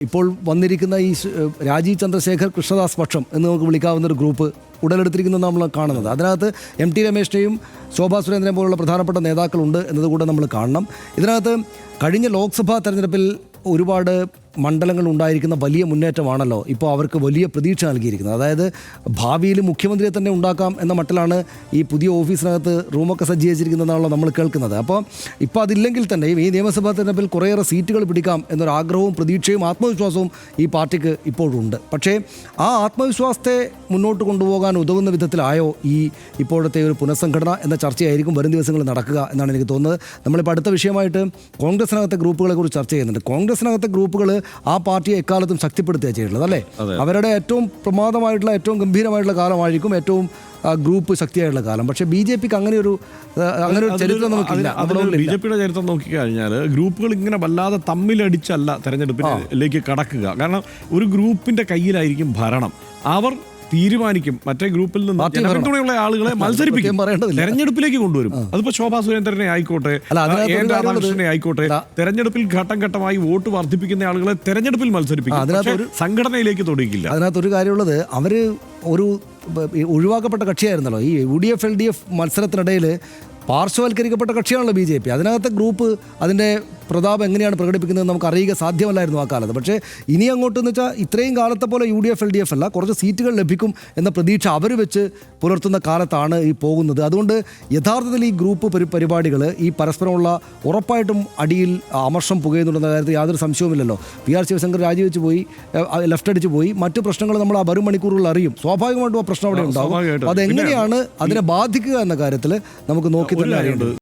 ഇപ്പോൾ വന്നിരിക്കുന്ന ഈ രാജീവ് ചന്ദ്രശേഖർ കൃഷ്ണദാസ് പക്ഷം എന്ന് നമുക്ക് വിളിക്കാവുന്ന ഒരു ഗ്രൂപ്പ് ഉടലെടുത്തിരിക്കുന്നത് നമ്മൾ കാണുന്നത്. അതിനകത്ത് എം ടി രമേശിനെയും ശോഭാ സുരേന്ദ്രനെ പോലുള്ള പ്രധാനപ്പെട്ട നേതാക്കളുണ്ട് എന്നതുകൂടെ നമ്മൾ കാണണം. ഇതിനകത്ത് കഴിഞ്ഞ ലോക്സഭാ തെരഞ്ഞെടുപ്പിൽ ഒരുപാട് മണ്ഡലങ്ങൾ ഉണ്ടായിരിക്കുന്ന വലിയ മുന്നേറ്റമാണല്ലോ ഇപ്പോൾ അവർക്ക് വലിയ പ്രതീക്ഷ നൽകിയിരിക്കുന്നത്. അതായത് ഭാവിയിൽ മുഖ്യമന്ത്രിയെ തന്നെ ഉണ്ടാക്കാം എന്ന മട്ടിലാണ് ഈ പുതിയ ഓഫീസിനകത്ത് റൂമൊക്കെ സജ്ജീകരിച്ചിരിക്കുന്നതാണല്ലോ നമ്മൾ കേൾക്കുന്നത്. അപ്പോൾ ഇപ്പോൾ അതില്ലെങ്കിൽ തന്നെയും ഈ നിയമസഭാ തെരഞ്ഞെടുപ്പിൽ കുറേയേറെ സീറ്റുകൾ പിടിക്കാം എന്നൊരു ആഗ്രഹവും പ്രതീക്ഷയും ആത്മവിശ്വാസവും ഈ പാർട്ടിക്ക് ഇപ്പോഴുണ്ട്. പക്ഷേ ആ ആത്മവിശ്വാസത്തെ മുന്നോട്ട് കൊണ്ടുപോകാൻ ഉതകുന്ന വിധത്തിലായോ ഈ ഇപ്പോഴത്തെ ഒരു പുനഃസംഘടന എന്ന ചർച്ചയായിരിക്കും വരും ദിവസങ്ങളിൽ നടക്കുക എന്നാണ് എനിക്ക് തോന്നുന്നത്. നമ്മളിപ്പോൾ അടുത്ത വിഷയമായിട്ട് കോൺഗ്രസിനകത്തെ ഗ്രൂപ്പുകളെ കുറിച്ച് ചർച്ച ചെയ്യുന്നുണ്ട്. കോൺഗ്രസിനകത്തെ ഗ്രൂപ്പുകൾ ആ പാർട്ടിയെ എക്കാലത്തും ശക്തിപ്പെടുത്തുകയാണ് ചെയ്തിട്ടുള്ളത് അല്ലേ. അവരുടെ ഏറ്റവും പ്രമാദമായിട്ടുള്ള ഏറ്റവും ഗംഭീരമായിട്ടുള്ള കാലമായിരിക്കും ഏറ്റവും ഗ്രൂപ്പ് ശക്തിയായിട്ടുള്ള കാലം. പക്ഷേ ബി ജെ പിക്ക് അങ്ങനെ ഒരു ചരിത്രം നമുക്കില്ല. ബി ജെ പിയുടെ ചരിത്രം നോക്കിക്കഴിഞ്ഞാൽ ഗ്രൂപ്പുകൾ ഇങ്ങനെ വല്ലാതെ തമ്മിലടിച്ചല്ല തെരഞ്ഞെടുപ്പിലേക്ക് കടക്കുക. കാരണം ഒരു ഗ്രൂപ്പിന്റെ കയ്യിലായിരിക്കും ഭരണം. അവർ തീരുമാനിക്കും മറ്റേ ഗ്രൂപ്പിൽ നിന്ന് പിന്തുണയുള്ള ആളുകളെ മത്സരിപ്പിക്കും, തെരഞ്ഞെടുപ്പിലേക്ക് കൊണ്ടുവരും. അതിപ്പോ ശോഭാ സുരേന്ദ്രനെ ആയിക്കോട്ടെ, രാധാകൃഷ്ണനെ ആയിക്കോട്ടെ, തെരഞ്ഞെടുപ്പിൽ ഘട്ടം ഘട്ടമായി വോട്ട് വർദ്ധിപ്പിക്കുന്ന ആളുകളെ തെരഞ്ഞെടുപ്പിൽ മത്സരിപ്പിക്കും, സംഘടനയിലേക്ക് തൊടിക്കില്ല. അതിനകത്തൊരു കാര്യമുള്ളത്, അവര് ഒരു ഒഴിവാക്കപ്പെട്ട കക്ഷിയായിരുന്നല്ലോ ഈ UDF LDF മത്സരത്തിനിടയിൽ. പാർശ്വവൽക്കരിക്കപ്പെട്ട കക്ഷിയാണല്ലോ ബി ജെ പി. അതിനകത്തെ ഗ്രൂപ്പ് അതിൻ്റെ പ്രതാപം എങ്ങനെയാണ് പ്രകടിപ്പിക്കുന്നത് നമുക്ക് അറിയുക സാധ്യമല്ലായിരുന്നു ആ കാലത്ത്. പക്ഷേ ഇനി അങ്ങോട്ടെന്ന് വെച്ചാൽ ഇത്രയും കാലത്തെ പോലെ UDF LDF അല്ല, കുറച്ച് സീറ്റുകൾ ലഭിക്കും എന്ന പ്രതീക്ഷ അവർ വെച്ച് പുലർത്തുന്ന കാലത്താണ് ഈ പോകുന്നത്. അതുകൊണ്ട് യഥാർത്ഥത്തിൽ ഈ ഗ്രൂപ്പ് പരിപാടികൾ ഈ പരസ്പരമുള്ള ഉറപ്പായിട്ടും അടിയിൽ അമർഷം പുകയുന്നുണ്ടെന്ന കാര്യത്തിൽ യാതൊരു സംശയവുമില്ലല്ലോ. PR ശിവശങ്കർ രാജിവെച്ച് പോയി, ലെഫ്റ്റ് അടിച്ച് പോയി, മറ്റു പ്രശ്നങ്ങൾ നമ്മൾ ആ വരും മണിക്കൂറുകൾ അറിയും. സ്വാഭാവികമായിട്ടും ആ പ്രശ്നം അവിടെ ഉണ്ടാകും. അതെങ്ങനെയാണ് അതിനെ ബാധിക്കുക എന്ന കാര്യത്തിൽ നമുക്ക് നോക്കി തന്നെ അറിയേണ്ടത്.